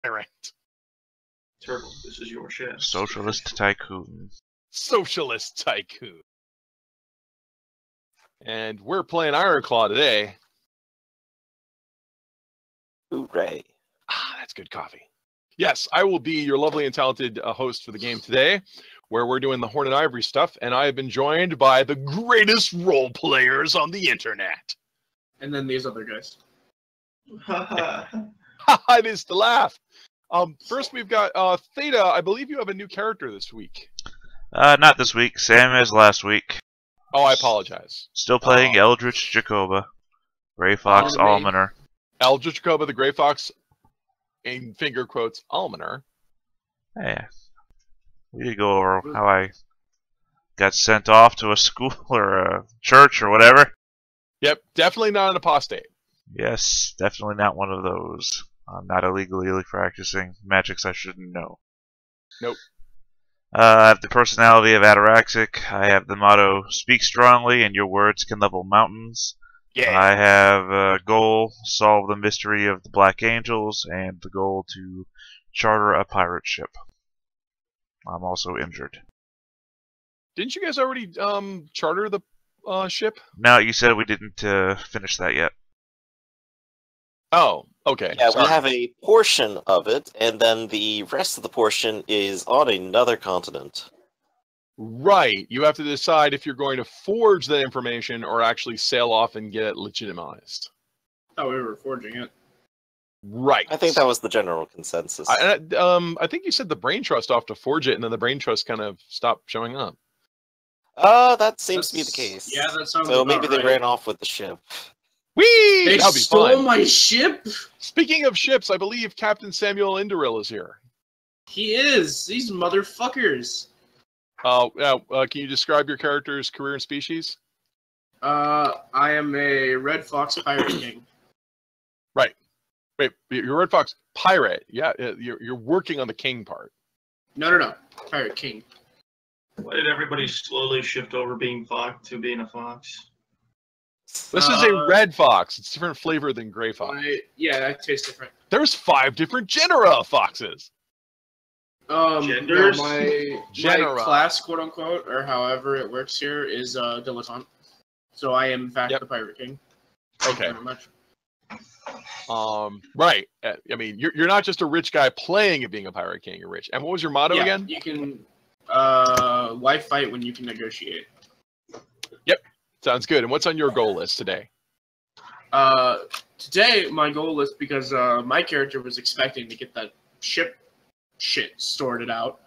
tyrant. Turtle, this is your ship. Socialist tycoon. Socialist tycoon. And we're playing Ironclaw today. Hooray. Ah, that's good coffee. Yes, I will be your lovely and talented host for the game today, where we're doing the Horn and Ivory stuff, and I have been joined by the greatest role players on the internet. And then these other guys. It is to laugh. First, we've got Theta. I believe you have a new character this week. Not this week. Same as last week. Oh, I apologize. Still playing Eldritch Jacoba. Gray Fox Almoner. Eldritch Jacoba, the Gray Fox, in finger quotes, Almoner. Yeah. We did go over how I got sent off to a school or a church or whatever. Yep, definitely not an apostate. Yes, definitely not one of those. I'm not illegally practicing magics I shouldn't know. Nope. I have the personality of Ataraxic. I have the motto, speak strongly and your words can level mountains. Yeah. I have a goal, solve the mystery of the Black Angels, and the goal to charter a pirate ship. I'm also injured. Didn't you guys already charter the ship? No, you said we didn't finish that yet. Oh, okay. Yeah, Sorry. we have a portion of it, and then the rest of the portion is on another continent. Right. You have to decide if you're going to forge that information or actually sail off and get it legitimized. Oh, we were forging it. Right. I think that was the general consensus. I think you said the Brain Trust off to forge it, and then the Brain Trust kind of stopped showing up. That seems to be the case. Yeah, that sounds So about maybe they right. ran off with the ship. Whee! They That'll be stole fun. my ship? Speaking of ships, I believe Captain Samuel Indoril is here. He is. These motherfuckers. Can you describe your character's career and species? I am a Red Fox Pirate King. Right. Wait, you're Red Fox pirate. Yeah, you're working on the king part. No. Pirate King. Why did everybody slowly shift over being fox to being a fox? This is a red fox. It's a different flavor than gray fox. Yeah, that tastes different. There's 5 different genera of foxes. Genders? No, my Genera. class, quote unquote, or however it works here, is dilettante. So I am in fact the Pirate King. Okay. Very much. Right. I mean, you're not just a rich guy playing at being a pirate king. You're rich. And what was your motto again? You can. Why fight when you can negotiate? Yep. Sounds good. And what's on your goal list today? Today my goal is because my character was expecting to get that ship shit sorted out.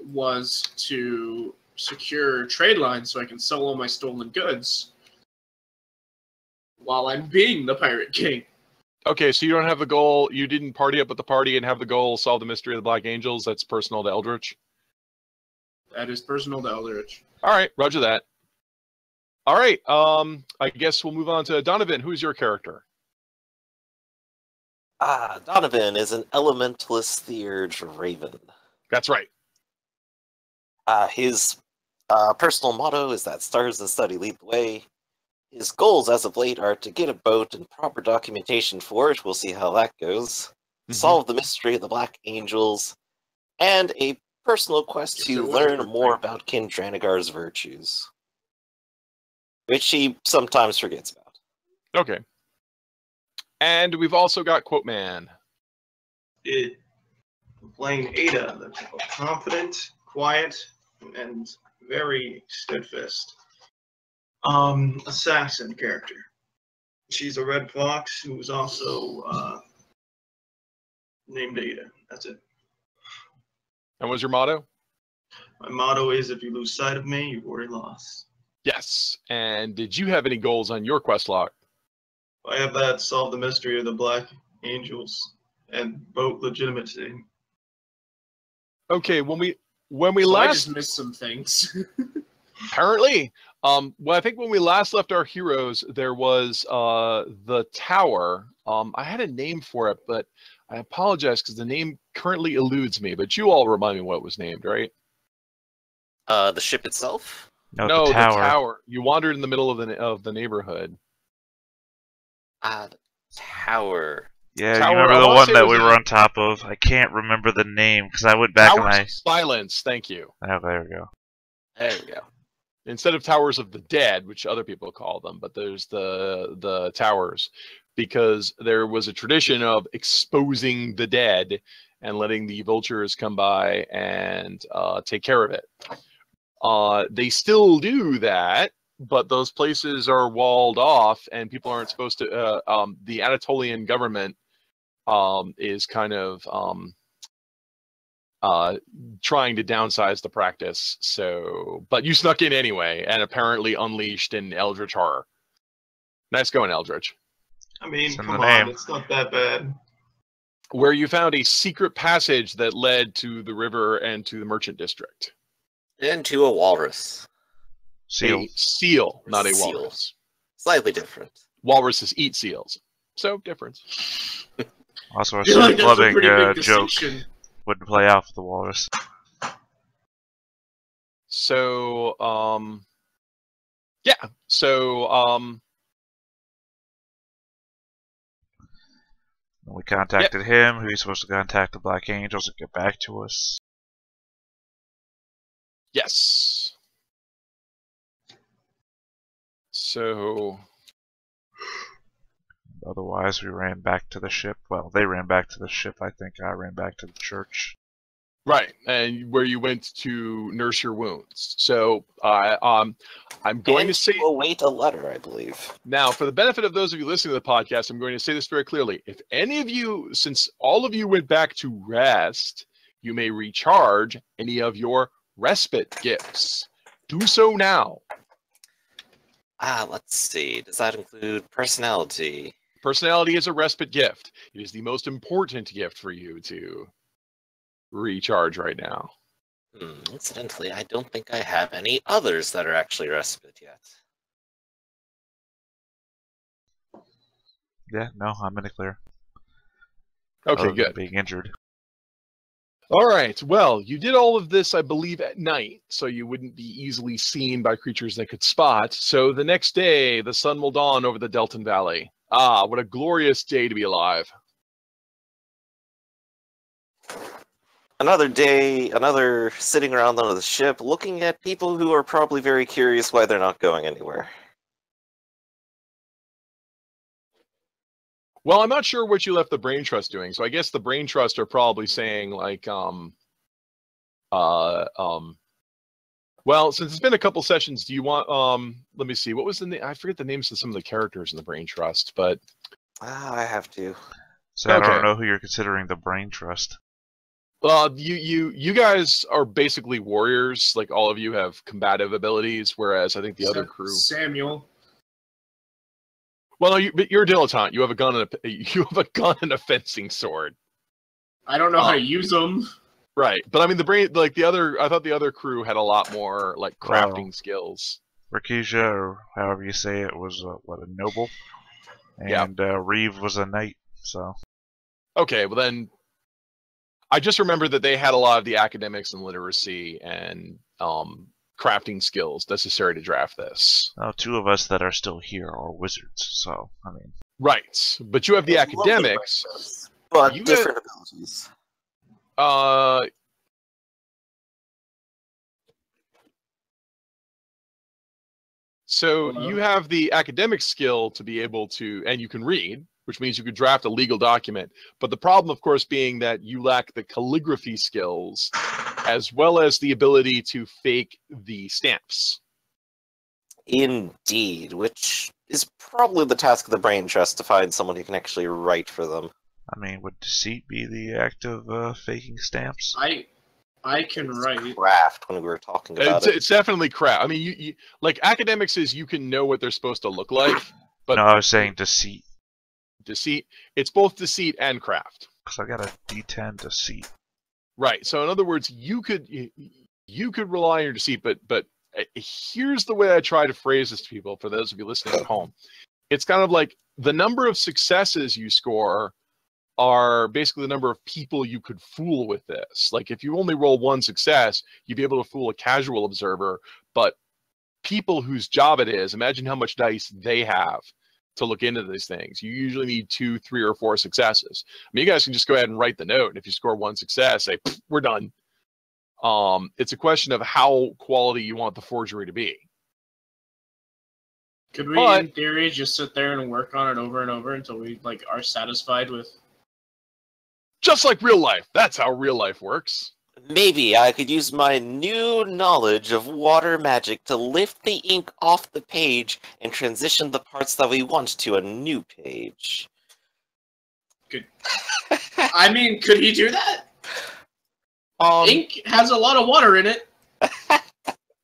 Was to secure trade lines so I can sell all my stolen goods while I'm being the Pirate King. Okay, so you don't have the goal. You didn't party up at the party and have the goal solve the mystery of the Black Angels. That's personal to Eldritch. That is personal to Eldritch. All right, roger that. All right, I guess we'll move on to Donovan. Who's your character? Donovan is an elementalist theurge raven. That's right. His personal motto is that stars and study lead the way. His goals as of late are to get a boat and proper documentation for it. We'll see how that goes. Solve the mystery of the Black Angels. And a personal quest to learn more about King Dranagar's virtues. Which he sometimes forgets about. Okay. And we've also got Quote Man. Playing Ada, the confident, quiet, and very steadfast assassin character. She's a red fox who's also named Ada. That's it. And what's your motto? My motto is, if you lose sight of me, you've already lost. Yes. And did you have any goals on your quest log? I have that, solve the mystery of the Black Angels and boat legitimacy. Okay, when we So I last just missed some things. apparently, well, I think when we last left our heroes, there was the tower. I had a name for it, but I apologize because the name currently eludes me. But you all remind me what it was named, right? The ship itself? No, the tower. the tower. You wandered in the middle of the neighborhood. The tower. Yeah, you Tower, remember I the wanna one say that was we were on top of? I can't remember the name because I went back and Towers I. of Silence. Thank you. Oh, there we go. There we go. Instead of Towers of the Dead, which other people call them, but there's the towers, because there was a tradition of exposing the dead and letting the vultures come by and take care of it. They still do that, but those places are walled off, and people aren't supposed to. The Anatolian government is kind of trying to downsize the practice. So, but you snuck in anyway, and apparently unleashed an eldritch horror. Nice going, Eldritch. I mean, It's in come the on, name. it's not that bad. Where you found a secret passage that led to the river and to the merchant district. Into a walrus. Seal. A seal, not a Seal. walrus. Slightly different. Walruses eat seals. So, difference. Also, I a feel like that's a clubbing pretty big joke distinction. wouldn't play out for the walrus. So, yeah. So, We contacted him, who he's supposed to contact the Black Angels and get back to us. yes. So, Otherwise, we ran back to the ship. Well, they ran back to the ship. I think I ran back to the church. right, and where you went to nurse your wounds. So, I'm going And to say await a letter, I believe. now, for the benefit of those of you listening to the podcast, I'm going to say this very clearly. If any of you, since all of you went back to rest, you may recharge any of your respite gifts. Do so now. Let's see. Does that include personality? Personality is a respite gift. It is the most important gift for you to recharge right now. Incidentally, I don't think I have any others that are actually respite yet. Yeah, no, I'm in the clear. Okay, Other than good. Being injured. All right. Well, you did all of this, I believe, at night, so you wouldn't be easily seen by creatures they could spot. So the next day, the sun will dawn over the Delton Valley. Ah, what a glorious day to be alive. Another day, another sitting around on the ship, looking at people who are probably very curious why they're not going anywhere. Well, I'm not sure what you left the Brain Trust doing, so I guess the Brain Trust are probably saying, like, well, since it's been a couple sessions, do you want, let me see, what was the name? I forget the names of some of the characters in the Brain Trust, but... I have to. So I Okay. don't know who you're considering the Brain Trust. You guys are basically warriors. Like, all of you have combative abilities, whereas I think the other crew. Samuel. Well, no, but you're a dilettante. You have a gun and a fencing sword. I don't know how to use them. Right, but I mean I thought the other crew had a lot more like crafting Wow. skills. Rakesia, or however you say it, was a noble, Yeah. and Reeve was a knight. So Okay, well then, I just remember that they had a lot of the academics and literacy and crafting skills necessary to draft this. two of us that are still here are wizards. So I mean, Right, but you have the Lovely academics. breakfast, but You different abilities. So you have the academic skill to be able to, and you can read, which means you could draft a legal document. But the problem, of course, being that you lack the calligraphy skills, as well as the ability to fake the stamps. Indeed, which is probably the task of the Brain Trust to find someone who can actually write for them. I mean, would deceit be the act of faking stamps? I can write. Craft when we were talking about it. It's definitely crap. I mean, you like academics is you can know what they're supposed to look like, but No, I was saying deceit, deceit. It's both deceit and craft. because I got a D10 deceit. Right. So in other words, you could rely on your deceit, but here's the way I try to phrase this to people. For those of you listening at home, it's kind of like the number of successes you score are basically the number of people you could fool with this. Like if you only roll one success, you'd be able to fool a casual observer, but people whose job it is, imagine how much dice they have. to look into these things. You usually need 2, 3, or 4 successes. I mean, you guys can just go ahead and write the note, and if you score 1 success, say, we're done. It's a question of how quality you want the forgery to be. Could we, in theory, just sit there and work on it over and over until we like are satisfied with? Just like real life. That's how real life works. Maybe I could use my new knowledge of water magic to lift the ink off the page and transition the parts that we want to a new page. Good. I mean, could he do that? Ink has a lot of water in it.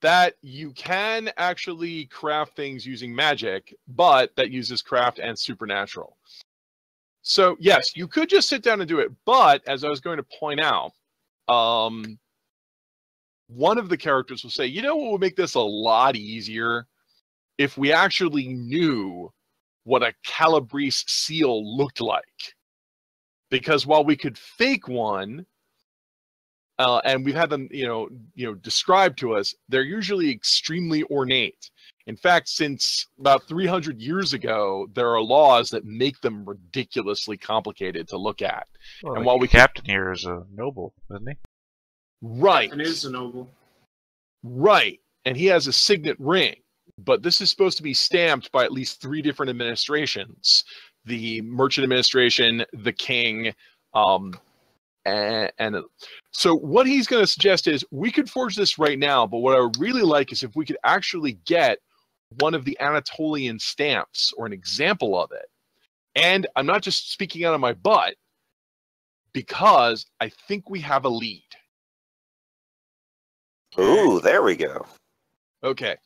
That you can actually craft things using magic, but that uses craft and supernatural. So yes, you could just sit down and do it, but as I was going to point out, one of the characters will say, you know what would make this a lot easier? If we actually knew what a Calabrese seal looked like. Because while we could fake one, and we've had them, described to us, they're usually extremely ornate. In fact, since about 300 years ago, there are laws that make them ridiculously complicated to look at. Well, and while we captain here is a noble, isn't he? Right. Captain is a noble. Right. And he has a signet ring. But this is supposed to be stamped by at least 3 different administrations. The merchant administration, the king, and so what he's going to suggest is we could forge this right now, but what I would really like is if we could actually get one of the Anatolian stamps or an example of it. And I'm not just speaking out of my butt, because I think we have a lead. Ooh, there we go. Okay.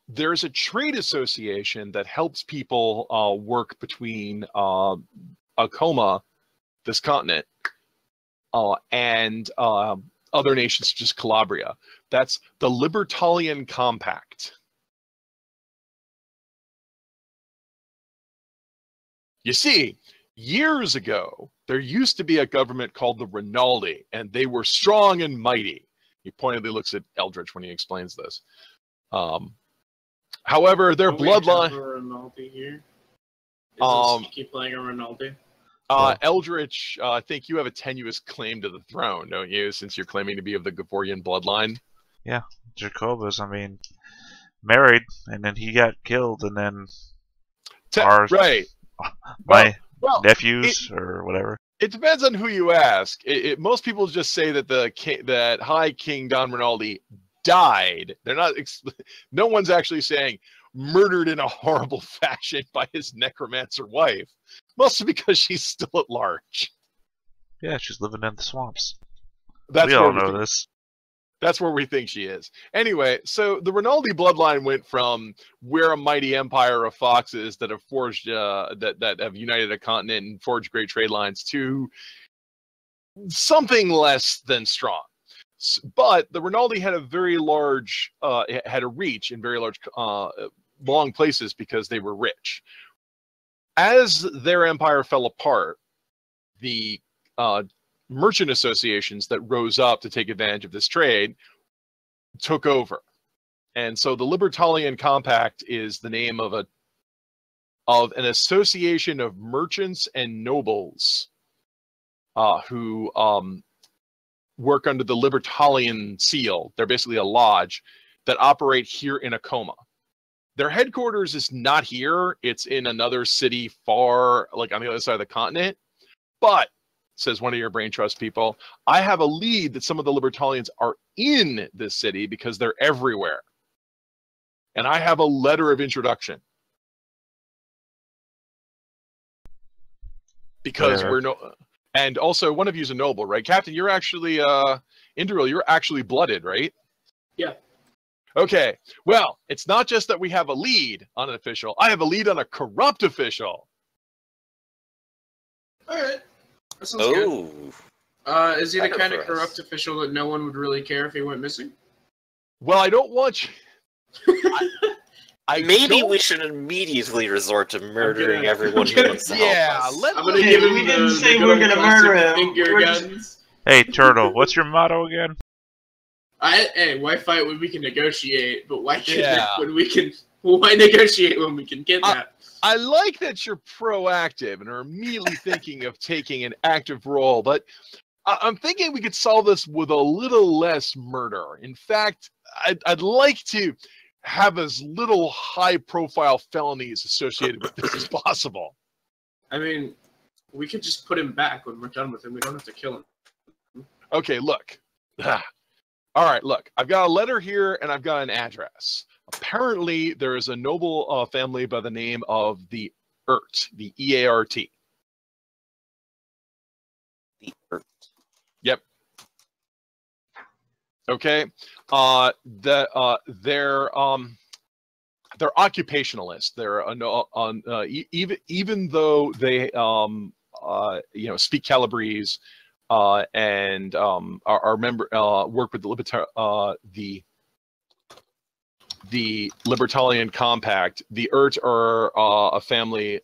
There's a trade association that helps people work between Acoma, this continent, and other nations such as Calabria. That's the Libertalian Compact. You see, years ago, there used to be a government called the Rinaldi, and they were strong and mighty. He pointedly looks at Eldritch when he explains this. However, their bloodline. Rinaldi here. Is keep playing a Rinaldi? Eldritch, I think you have a tenuous claim to the throne, don't you? Since you're claiming to be of the Gavorian bloodline. Yeah, Jacobus. I mean, married, and then he got killed, and then right. My nephews or whatever. It depends on who you ask. Most people just say that that High King Don Rinaldi died. They're not. No one's actually saying murdered in a horrible fashion by his necromancer wife. Mostly because she's still at large. Yeah, she's living in the swamps. We all know this. That's where we think she is. Anyway, so the Rinaldi bloodline went from we're a mighty empire of foxes that have forged that have united a continent and forged great trade lines to something less than strong. But the Rinaldi had a very large had a reach in very large long places because they were rich. As their empire fell apart, the merchant associations that rose up to take advantage of this trade took over. And so the Libertalian Compact is the name of an association of merchants and nobles who work under the Libertalian seal. They're basically a lodge that operate here in Acoma. Their headquarters is not here. It's in another city far, like on the other side of the continent. But, says one of your brain trust people, I have a lead that some of the Libertalians are in this city because they're everywhere. And I have a letter of introduction. Because we're no... And also, one of you is a noble, right? Captain, you're actually, Induril, you're actually blooded, right? Yeah. Okay, well, it's not just that we have a lead on an official. I have a lead on a corrupt official. All right. That sounds good. Is he the kind of corrupt official that no one would really care if he went missing? Well, I don't want you... Maybe we should immediately resort to murdering everyone who wants to help us. I'm gonna give him we didn't say we're gonna murder him. Finger guns. Hey, Turtle, what's your motto again? Hey, why fight when we can negotiate? But why kidnap when we can? Why negotiate when we can kidnap? I like that you're proactive and are immediately thinking of taking an active role, but I'm thinking we could solve this with a little less murder. In fact, I'd like to have as little high-profile felonies associated with this as possible. I mean, we could just put him back when we're done with him. We don't have to kill him. Okay, look. All right, look. I've got a letter here, and I've got an address. Apparently, there is a noble family by the name of the Ert, the E-A-R-T. The Earth. Yep. Okay. They're occupationalists. They're even though they speak Calabrese and are member work with the Libertalian Compact. The Ert are a family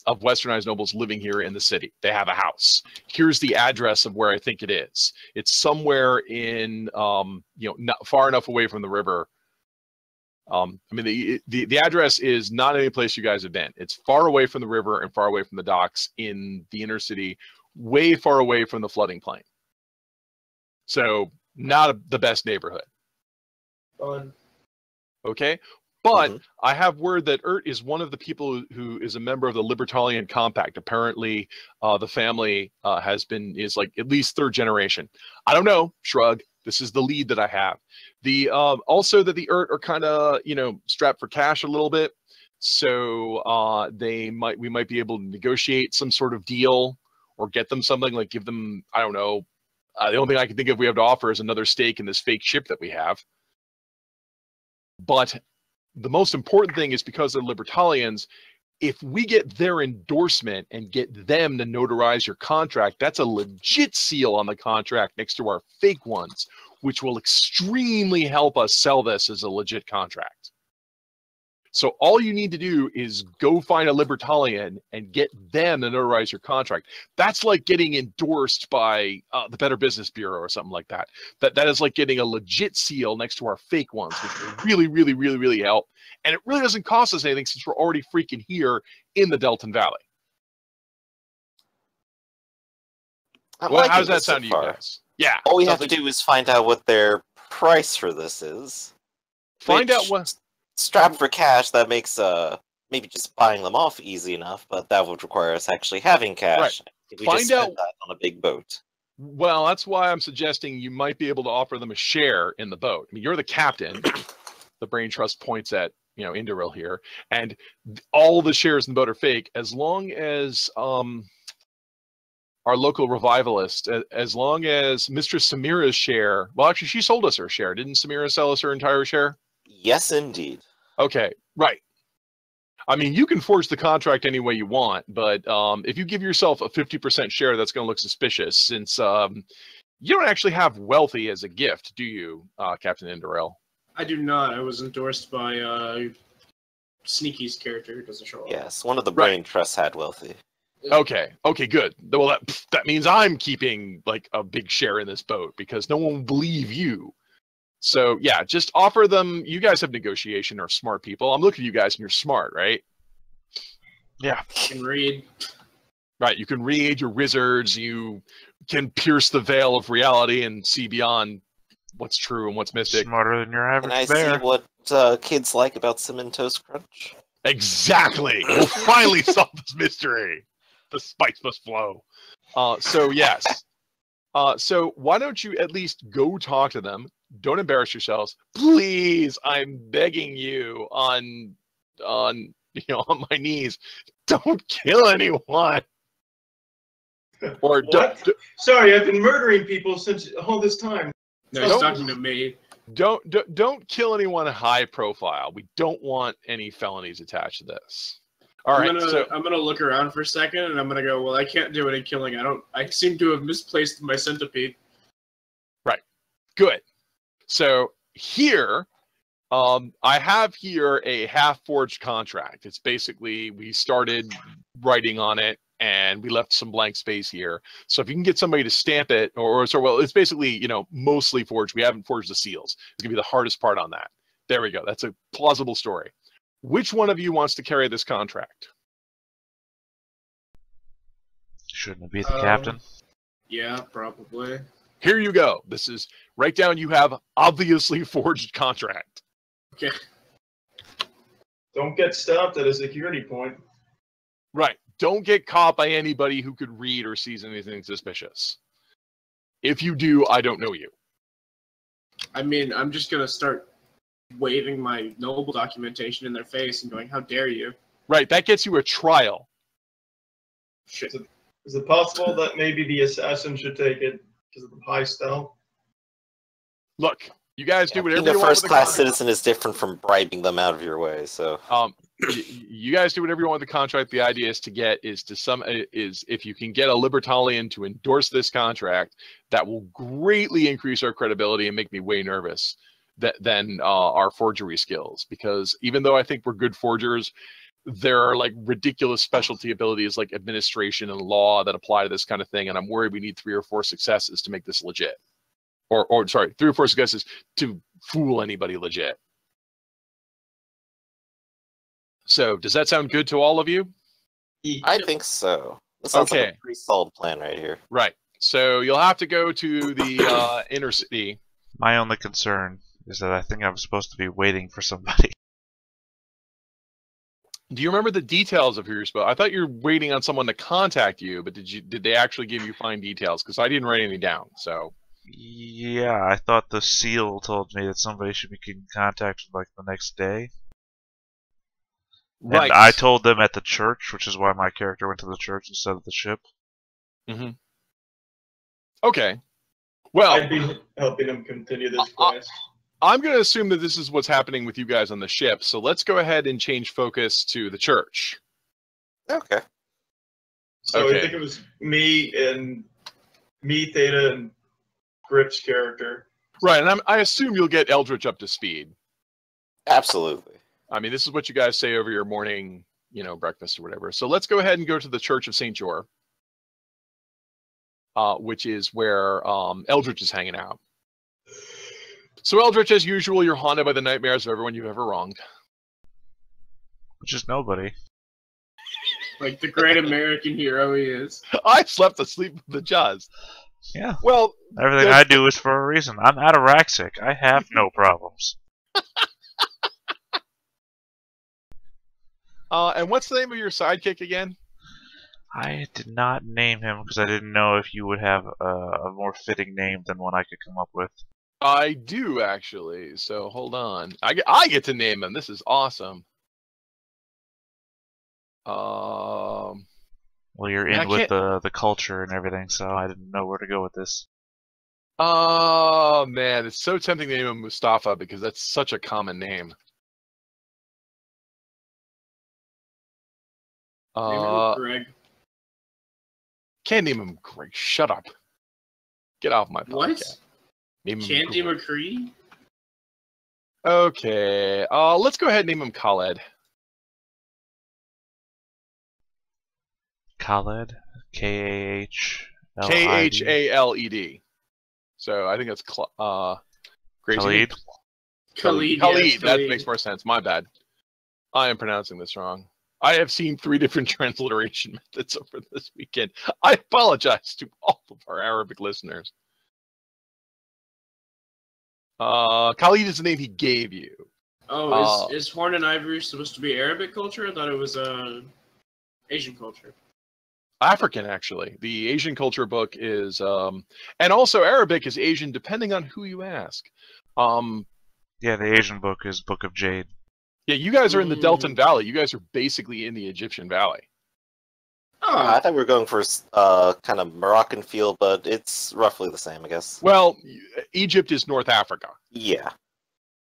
of westernized nobles living here in the city. They have a house. Here's the address of where I think it is. It's somewhere in not far enough away from the river. I mean, the address is not any place you guys have been. It's far away from the river and far away from the docks in the inner city, way far away from the flooding plain. So not the best neighborhood. Fun. Okay. But I have word that Ert is one of the people who is a member of the Libertalian Compact. Apparently, the family is like at least third generation. I don't know. Shrug. This is the lead that I have. The also that the Ert are kind of strapped for cash a little bit, so we might be able to negotiate some sort of deal or get them something, like give them, I don't know. The only thing I can think of we have to offer is another stake in this fake ship that we have. But the most important thing is, because they're Libertalians, if we get their endorsement and get them to notarize your contract, that's a legit seal on the contract next to our fake ones, which will extremely help us sell this as a legit contract. So all you need to do is go find a Libertalian and get them to notarize your contract. That's like getting endorsed by the Better Business Bureau or something like that. That is like getting a legit seal next to our fake ones, which will really, really, really, really help. And it really doesn't cost us anything since we're already freaking here in the Delton Valley. Well, how does that sound to you guys? Yeah. All we have to do is find out what their price for this is. Find out what... Strapped for cash, that makes maybe just buying them off easy enough, but that would require us actually having cash. Right. If we just spend that on a big boat. Well, that's why I'm suggesting you might be able to offer them a share in the boat. I mean, you're the captain. The Brain Trust points at Indoril here, and all the shares in the boat are fake, as long as our local revivalist, as long as Mistress Samira's share. Well, actually, she sold us her share. Didn't Samira sell us her entire share? Yes, indeed. Okay, right. I mean, you can forge the contract any way you want, but if you give yourself a 50% share, that's going to look suspicious, since you don't actually have wealthy as a gift, do you, Captain Indorel? I do not. I was endorsed by Sneaky's character, who doesn't show up. Yes, one of the Brain Trusts had wealthy. Okay, good. Well, that means I'm keeping like a big share in this boat, because no one will believe you. So yeah, just offer them. You guys have negotiation, or smart people. I'm looking at you guys, and you're smart, right? Yeah. You can read. Right, you can read. You're wizards. You can pierce the veil of reality and see beyond what's true and what's mystic. Smarter than your average Can I bear. see what kids like about Cinnamon Toast Crunch? Exactly. We'll finally solve this mystery. The spice must flow. So yes. So why don't you at least go talk to them? Don't embarrass yourselves, please. I'm begging you on my knees. Don't kill anyone. Or Sorry, I've been murdering people since all this time. No, he's talking to me. Don't kill anyone high profile. We don't want any felonies attached to this. All right. I'm gonna look around for a second, and I'm gonna go. Well, I can't do any killing. I seem to have misplaced my centipede. Right. Good. So here, I have here a half-forged contract. It's basically, we started writing on it, and we left some blank space here. So if you can get somebody to stamp it, well, it's basically, mostly forged. We haven't forged the seals. It's gonna be the hardest part on that. There we go. That's a plausible story. Which one of you wants to carry this contract? Shouldn't it be the captain? Yeah, probably. Here you go. This is, write down you have obviously forged contract. Okay. Don't get stopped at a security point. Right. Don't get caught by anybody who could read or sees anything suspicious. If you do, I don't know you. I mean, I'm just gonna start waving my noble documentation in their face and going, "How dare you!" Right. That gets you a trial. Shit. Is it possible that maybe the assassin should take it because of the high stealth? Look, you guys do whatever Being you a want with the first-class contract. citizen is different from bribing them out of your way. So You guys do whatever you want with the contract. The idea is if you can get a libertalian to endorse this contract, that will greatly increase our credibility and make me way nervous than our forgery skills. Because even though I think we're good forgers, there are like ridiculous specialty abilities like administration and law that apply to this kind of thing, and I'm worried we need 3 or 4 successes to make this legit. Or sorry, 3 or 4 successes to fool anybody legit. So, does that sound good to all of you? I think so. This sounds like Okay. a pretty solid plan right here. Right. So, you'll have to go to the inner city. My only concern is that I think I'm supposed to be waiting for somebody. Do you remember the details of who you're supposed? I thought you were waiting on someone to contact you, but did they actually give you fine details? Because I didn't write any down. So, Yeah, I thought the seal told me that somebody should be in contact like the next day. right. And I told them at the church, which is why my character went to the church instead of the ship. Mm-hmm. Okay. Well, I'd be helping him continue this quest. I'm going to assume that this is what's happening with you guys on the ship. So let's go ahead and change focus to the church. Okay. So okay. I think it was me, Theta, and Grip's character. Right, and I assume you'll get Eldritch up to speed. Absolutely. I mean, this is what you guys say over your morning, breakfast or whatever. So let's go ahead and go to the Church of St. Jor, which is where Eldritch is hanging out. So Eldritch, as usual, you're haunted by the nightmares of everyone you've ever wronged. Which is nobody. Like the great American hero he is. I slept asleep with the jaws. Yeah. Well, Everything I do is for a reason. I'm ataraxic. I have no problems. And what's the name of your sidekick again? I did not name him because I didn't know if you would have a more fitting name than one I could come up with. I do, actually. So hold on. I get to name him. This is awesome. Well, you're in with the culture and everything, so I didn't know where to go with this. Oh, man. It's so tempting to name him Mustafa because that's such a common name. Name him Greg. Can't name him Greg. Shut up. Get off my podcast. What? Name him Candy Greg. McCree? Okay. Let's go ahead and name him Khaled. Khaled? Khaled. Khaled. So I think that's Gracie. Khalid? Khalid. Khalid. Yes, That makes more sense. My bad. I am pronouncing this wrong. I have seen 3 different transliteration methods over this weekend. I apologize to all of our Arabic listeners. Khalid is the name he gave you. Oh, is Horn and Ivory supposed to be Arabic culture? I thought it was Asian culture. African, actually. The Asian culture book is, and also Arabic is Asian, depending on who you ask. Yeah, the Asian book is Book of Jade. Yeah, you guys are in the Deltan Valley. You guys are basically in the Egyptian Valley. I thought we were going for kind of Moroccan feel, but it's roughly the same, I guess. Well, Egypt is North Africa. Yeah.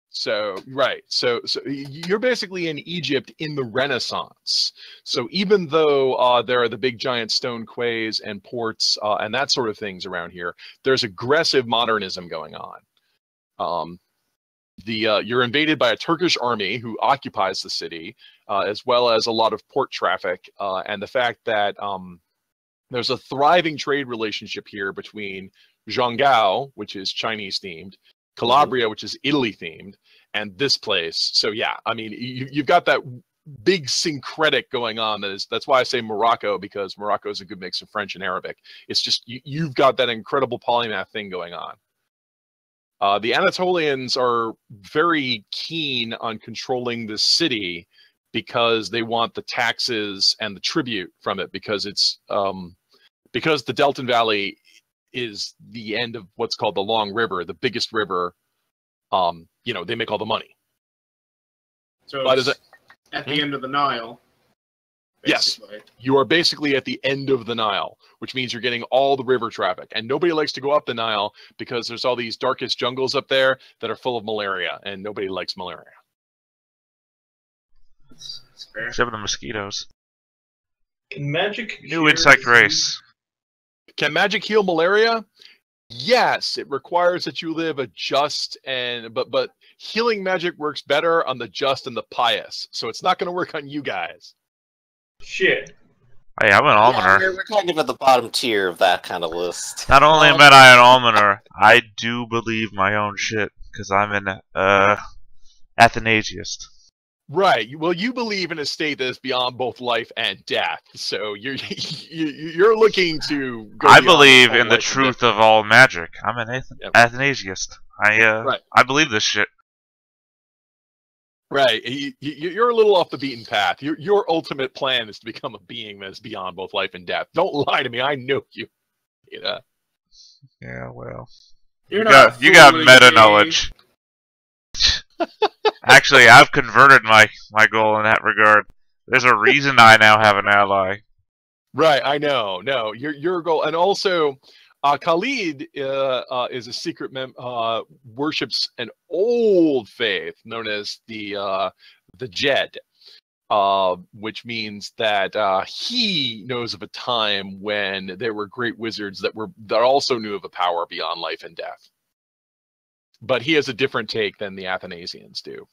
So, right. So you're basically in Egypt in the Renaissance. So even though there are the big giant stone quays and ports and that sort of things around here, there's aggressive modernism going on. You're invaded by a Turkish army who occupies the city, as well as a lot of port traffic, and the fact that there's a thriving trade relationship here between Zhangao, which is Chinese themed, Calabria, which is Italy themed, and this place. So yeah, I mean, you've got that big syncretic going on. That's why I say Morocco, because Morocco is a good mix of French and Arabic. It's just you've got that incredible polymath thing going on. The Anatolians are very keen on controlling the city because they want the taxes and the tribute from it, because it's because the Deltan Valley is the end of what's called the Long River, the biggest river. You know, they make all the money. So but it's at the end of the Nile. Basically. Yes, you are basically at the end of the Nile, which means you're getting all the river traffic. And nobody likes to go up the Nile because there's all these darkest jungles up there that are full of malaria, and nobody likes malaria. That's fair. Except for the mosquitoes. Can magic New insect race. Can magic heal malaria? Yes, it requires that you live a just but healing magic works better on the just and the pious. So it's not going to work on you guys. Shit. Hey, I'm an almoner. Yeah, we're kind of at the bottom tier of that kind of list. Not only am I an almoner, I do believe my own shit, because I'm an Athanasiast. Right. Well, you believe in a state that is beyond both life and death. So you're looking to go I beyond believe all in the life and truth death. of all magic. I'm an Yep. Athanasiast. Right. I believe this shit. Right. You're a little off the beaten path. Your ultimate plan is to become a being that is beyond both life and death. Don't lie to me. I know you. Yeah. Yeah, well. You're You not got fooling meta me. knowledge. Actually, I've converted my goal in that regard. There's a reason I now have an ally. Right. I know. No, your goal, and also, Khalid is a secret worships an old faith known as the Jed, which means that he knows of a time when there were great wizards that also knew of a power beyond life and death. But he has a different take than the Athanasians do.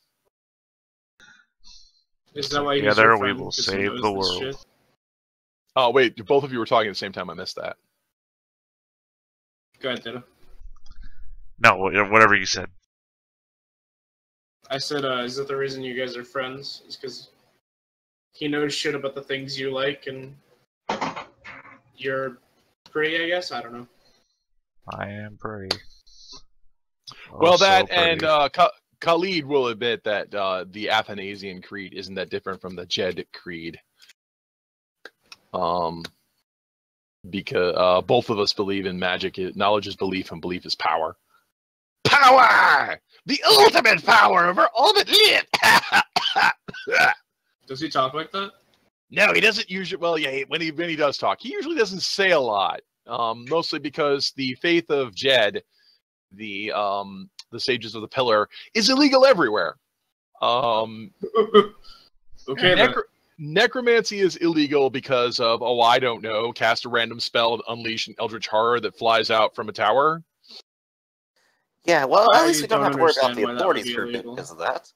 Is that why he's Together your we friend, will 'cause he save knows the this world. shit? Oh wait, both of you were talking at the same time. I missed that. Go ahead, Dana. No, whatever you said. I said, is that the reason you guys are friends? Is because he knows shit about the things you like, and you're pretty, I guess? I don't know. I am pretty. Oh, Well, so that pretty. and Khalid will admit that the Athanasian creed isn't that different from the Jed creed. Because both of us believe in magic. Knowledge is belief, and belief is power. Power! The ultimate power over all that live! Does he talk like that? No, he doesn't usually. Well, yeah, when he does talk, he usually doesn't say a lot. Mostly because the faith of Jed, the sages of the pillar, is illegal everywhere. Okay, then. Necromancy is illegal because of, I don't know, cast a random spell and unleash an eldritch horror that flies out from a tower. Yeah, well, at I least we don't don't have to worry about understand the why that would authorities be for a bit illegal. because of that.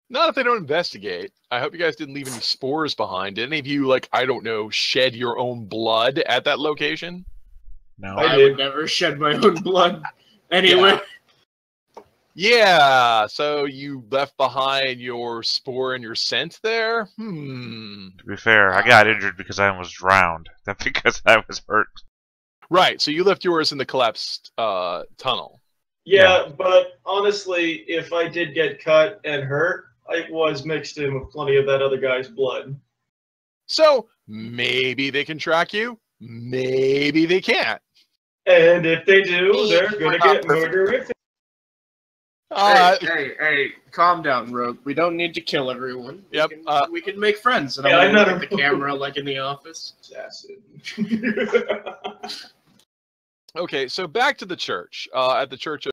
Not if they don't investigate. I hope you guys didn't leave any spores behind. Did any of you, like, I don't know, shed your own blood at that location? No. I would never shed my own blood anywhere. Yeah, so you left behind your spore and your scent there? To be fair, I got injured because I almost drowned. Not because I was hurt. Right, so you left yours in the collapsed tunnel. Yeah, but honestly, if I did get cut and hurt, I was mixed in with plenty of that other guy's blood. So maybe they can track you, maybe they can't. And if they do, Me, they're you gonna are not get murderific. Hey, calm down, Rogue. We don't need to kill everyone. Yep, We can make friends. And Yeah, I'm I gonna know. look at the camera like in the office. Assassin. Okay, so back to the church. At the church